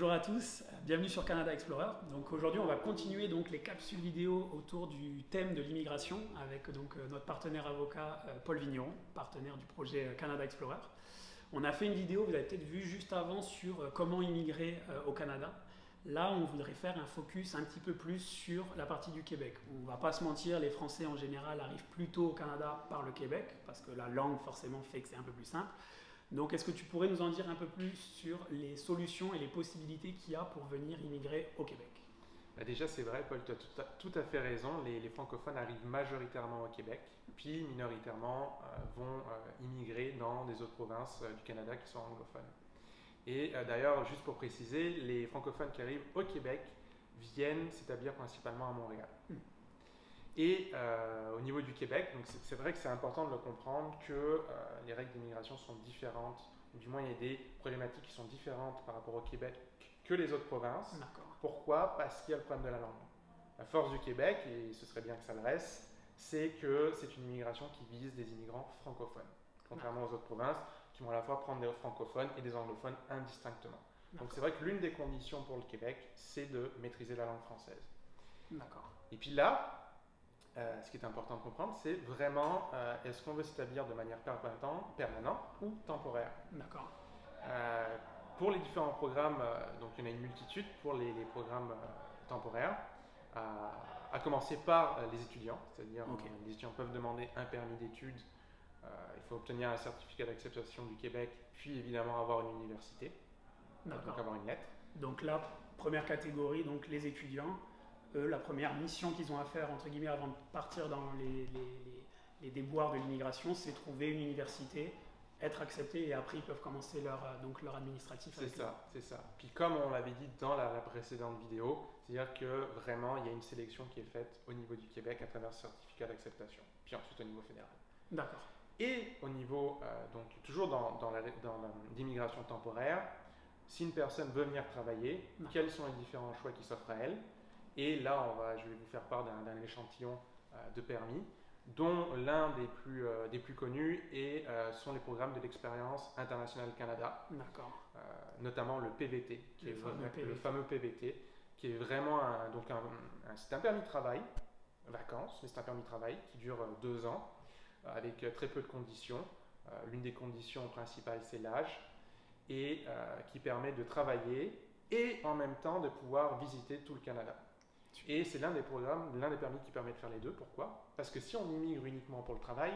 Bonjour à tous, bienvenue sur Canada Explorer. Donc aujourd'hui, on va continuer donc les capsules vidéo autour du thème de l'immigration avec donc notre partenaire avocat Paul Vigneron, partenaire du projet Canada Explorer. On a fait une vidéo, vous avez peut-être vu juste avant, sur comment immigrer au Canada. Là, on voudrait faire un focus un petit peu plus sur la partie du Québec. On ne va pas se mentir, les Français en général arrivent plutôt au Canada par le Québec, parce que la langue forcément fait que c'est un peu plus simple. Donc, est-ce que tu pourrais nous en dire un peu plus sur les solutions et les possibilités qu'il y a pour venir immigrer au Québec? Déjà, c'est vrai, Paul, tu as tout à fait raison. Les francophones arrivent majoritairement au Québec, puis minoritairement vont immigrer dans des autres provinces du Canada qui sont anglophones. Et d'ailleurs, juste pour préciser, les francophones qui arrivent au Québec viennent s'établir principalement à Montréal. Et au niveau du Québec, c'est vrai que c'est important de le comprendre que les règles d'immigration sont différentes, ou du moins il y a des problématiques qui sont différentes par rapport au Québec que les autres provinces. Pourquoi? Parce qu'il y a le problème de la langue. La force du Québec, et ce serait bien que ça le reste, c'est que c'est une immigration qui vise des immigrants francophones, contrairement aux autres provinces qui vont à la fois prendre des francophones et des anglophones indistinctement. Donc c'est vrai que l'une des conditions pour le Québec, c'est de maîtriser la langue française. Et puis là, ce qui est important de comprendre, c'est vraiment est-ce qu'on veut s'établir de manière permanente ou temporaire. Pour les différents programmes, donc il y en a une multitude pour les programmes temporaires, à commencer par les étudiants, c'est-à-dire les étudiants peuvent demander un permis d'études, il faut obtenir un certificat d'acceptation du Québec, puis évidemment avoir une université, donc avoir une lettre. Donc la première catégorie, donc les étudiants, la première mission qu'ils ont à faire, entre guillemets, avant de partir dans les déboires de l'immigration, c'est trouver une université, être accepté, et après ils peuvent commencer leur administratif. C'est ça. Puis comme on l'avait dit dans la précédente vidéo, c'est-à-dire que vraiment il y a une sélection qui est faite au niveau du Québec à travers ce certificat d'acceptation, puis ensuite au niveau fédéral. Et au niveau, donc toujours dans l'immigration temporaire, si une personne veut venir travailler, quels sont les différents choix qui s'offrent à elle? Et là, je vais vous faire part d'un échantillon de permis, dont l'un des plus connus sont les programmes de l'expérience internationale Canada, notamment le PVT, qui est le fameux PVT, qui est vraiment c'est un permis de travail, vacances, mais c'est un permis de travail qui dure 2 ans, avec très peu de conditions. L'une des conditions principales, c'est l'âge, et qui permet de travailler et en même temps de pouvoir visiter tout le Canada. Et c'est l'un des permis qui permet de faire les deux. Pourquoi? Parce que si on immigre uniquement pour le travail,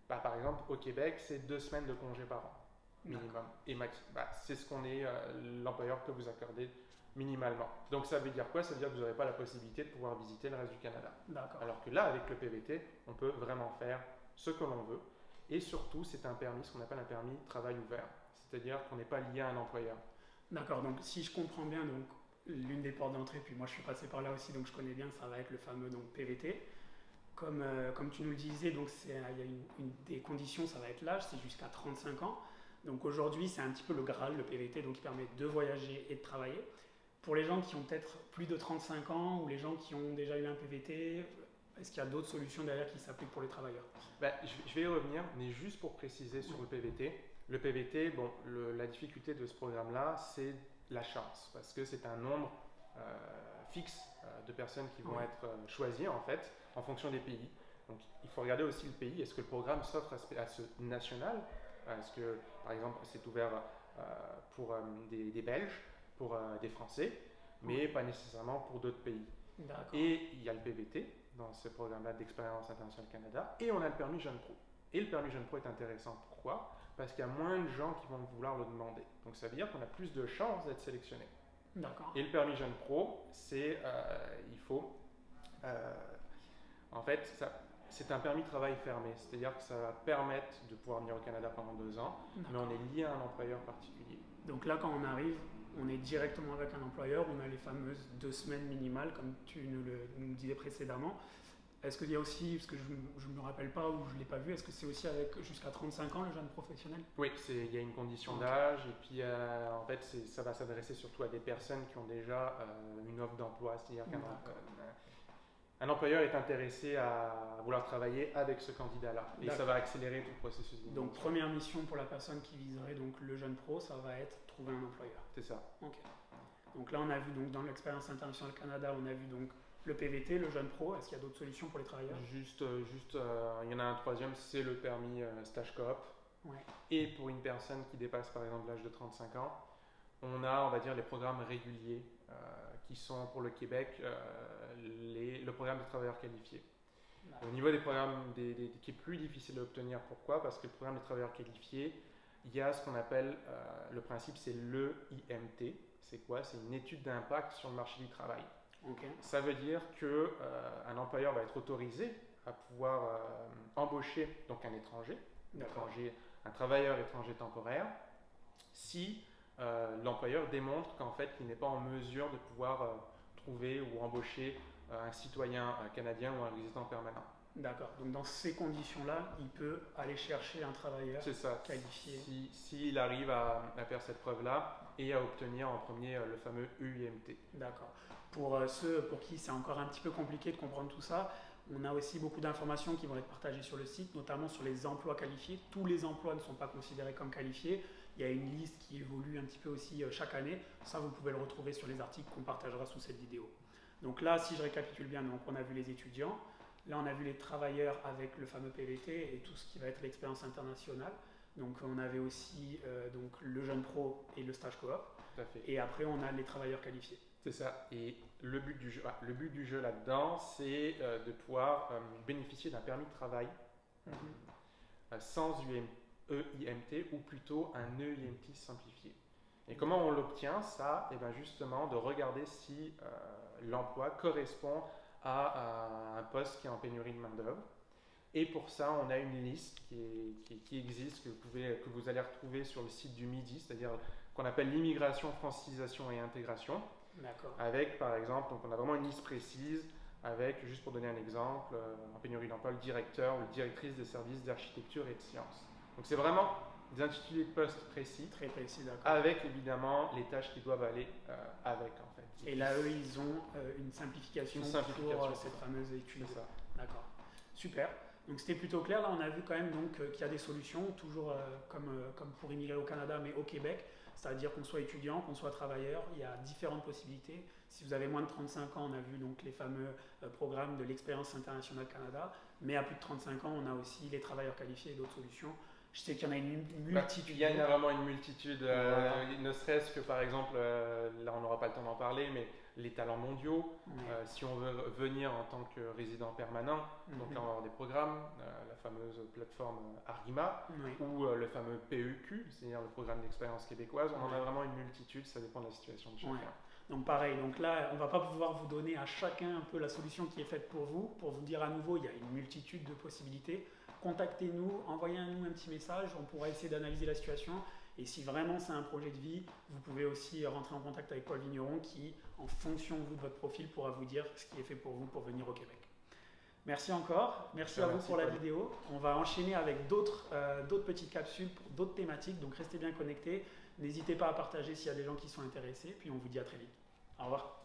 par exemple au Québec, c'est 2 semaines de congé par an, minimum. Et c'est ce l'employeur peut vous accorder minimalement. Donc ça veut dire quoi? Ça veut dire que vous n'aurez pas la possibilité de pouvoir visiter le reste du Canada. Alors que là, avec le PVT, on peut vraiment faire ce que l'on veut. Et surtout, c'est un permis, ce qu'on appelle un permis de travail ouvert. C'est-à-dire qu'on n'est pas lié à un employeur. Donc si je comprends bien, donc l'une des portes d'entrée, puis moi je suis passé par là aussi, donc je connais bien, ça va être le fameux PVT. Comme tu nous le disais, donc il y a une des conditions, ça va être l'âge, c'est jusqu'à 35 ans. Donc aujourd'hui, c'est un petit peu le Graal, le PVT, donc il permet de voyager et de travailler. Pour les gens qui ont peut-être plus de 35 ans ou les gens qui ont déjà eu un PVT, est-ce qu'il y a d'autres solutions derrière qui s'appliquent pour les travailleurs? Je vais y revenir, mais juste pour préciser sur le PVT. Le PVT, la difficulté de ce programme-là, c'est la chance, parce que c'est un nombre fixe de personnes qui vont être choisies en fait, en fonction des pays. Donc il faut regarder aussi le pays. Est-ce que le programme s'offre à ce national? Est-ce que, par exemple, c'est ouvert pour des Belges, pour des Français, mais pas nécessairement pour d'autres pays. Et il y a le PVT dans ce programme-là d'Expérience Internationale Canada, et on a le permis Jeune Pro. Et le permis Jeune Pro est intéressant. Pourquoi? Parce qu'il y a moins de gens qui vont vouloir le demander. Donc ça veut dire qu'on a plus de chances d'être sélectionné. Et le permis Jeune Pro, c'est c'est un permis de travail fermé. C'est-à-dire que ça va permettre de pouvoir venir au Canada pendant 2 ans, mais on est lié à un employeur particulier. Donc là, quand on arrive, on est directement avec un employeur, on a les fameuses 2 semaines minimales, comme tu nous disais précédemment. Est-ce qu'il y a aussi, parce que je ne me rappelle pas ou je ne l'ai pas vu, est-ce que c'est aussi avec jusqu'à 35 ans le jeune professionnel? Oui, il y a une condition d'âge, et puis en fait ça va s'adresser surtout à des personnes qui ont déjà une offre d'emploi, c'est-à-dire qu'un employeur est intéressé à vouloir travailler avec ce candidat-là, et ça va accélérer tout le processus. Donc première mission pour la personne qui viserait donc le jeune pro, ça va être trouver un employeur. C'est ça. Donc là, on a vu donc, dans l'expérience internationale Canada, on a vu donc le PVT, le jeune pro. Est-ce qu'il y a d'autres solutions pour les travailleurs? Il y en a un troisième, c'est le permis stage coop. Ouais. Et pour une personne qui dépasse par exemple l'âge de 35 ans, on va dire, les programmes réguliers qui sont pour le Québec le programme de travailleurs qualifiés. Au niveau des programmes qui est plus difficile à obtenir, pourquoi? Parce que le programme de travailleurs qualifiés, il y a ce qu'on appelle, le principe c'est l'EIMT. C'est quoi? C'est une étude d'impact sur le marché du travail. Okay. Ça veut dire qu'un employeur va être autorisé à pouvoir embaucher donc un étranger, un travailleur étranger temporaire, si l'employeur démontre qu'en fait il n'est pas en mesure de pouvoir trouver ou embaucher un citoyen canadien ou un résident permanent. D'accord. Donc dans ces conditions-là, il peut aller chercher un travailleur qualifié. S'il arrive à faire cette preuve-là et à obtenir en premier le fameux EIMT. D'accord. Pour ceux pour qui c'est encore un petit peu compliqué de comprendre tout ça, on a aussi beaucoup d'informations qui vont être partagées sur le site, notamment sur les emplois qualifiés. Tous les emplois ne sont pas considérés comme qualifiés. Il y a une liste qui évolue un petit peu aussi chaque année. Ça, vous pouvez le retrouver sur les articles qu'on partagera sous cette vidéo. Donc là, si je récapitule bien, donc on a vu les étudiants. Là, on a vu les travailleurs avec le fameux PVT et tout ce qui va être l'expérience internationale. Donc on avait aussi donc, le jeune pro et le stage coop. Tout à fait. Et après, on a les travailleurs qualifiés. C'est ça. Et le but du jeu là-dedans, c'est de pouvoir bénéficier d'un permis de travail sans EIMT ou plutôt un EIMT simplifié. Et comment on l'obtient ça? Et bien justement de regarder si l'emploi correspond à un poste qui est en pénurie de main-d'œuvre. Et pour ça, on a une liste qui existe, que vous allez retrouver sur le site du MIDI, c'est-à-dire qu'on appelle l'immigration, francisation et intégration. Avec, par exemple, donc on a vraiment une liste précise, avec, juste pour donner un exemple, en pénurie d'emploi, le directeur ou la directrice des services d'architecture et de sciences. Donc c'est vraiment des intitulés de postes précis, très précis, avec évidemment les tâches qui doivent aller avec en fait. Et là, eux, ils ont une simplification pour cette fameuse étude. C'est ça. D'accord. Super. Donc c'était plutôt clair. Là, on a vu quand même qu'il y a des solutions, toujours comme pour immigrer au Canada, mais au Québec. C'est-à-dire qu'on soit étudiant, qu'on soit travailleur, il y a différentes possibilités. Si vous avez moins de 35 ans, on a vu donc les fameux programmes de l'expérience internationale Canada. Mais à plus de 35 ans, on a aussi les travailleurs qualifiés et d'autres solutions. Je sais qu'il y en a une multitude. Il y en a vraiment une multitude, ne serait-ce que par exemple, là on n'aura pas le temps d'en parler, mais les talents mondiaux, si on veut venir en tant que résident permanent, donc là on va avoir des programmes, la fameuse plateforme Arrima ou le fameux PEQ, c'est-à-dire le programme d'expérience québécoise, on en a vraiment une multitude, ça dépend de la situation de chacun. Donc pareil, donc là on ne va pas pouvoir vous donner à chacun un peu la solution qui est faite pour vous dire à nouveau, il y a une multitude de possibilités. Contactez-nous, envoyez-nous un petit message, on pourra essayer d'analyser la situation. Et si vraiment c'est un projet de vie, vous pouvez aussi rentrer en contact avec Paul Vigneron qui, en fonction de votre profil, pourra vous dire ce qui est fait pour vous pour venir au Québec. Merci encore, merci à vous pour la vidéo. On va enchaîner avec d'autres petites capsules pour d'autres thématiques, donc restez bien connectés. N'hésitez pas à partager s'il y a des gens qui sont intéressés, puis on vous dit à très vite. Au revoir.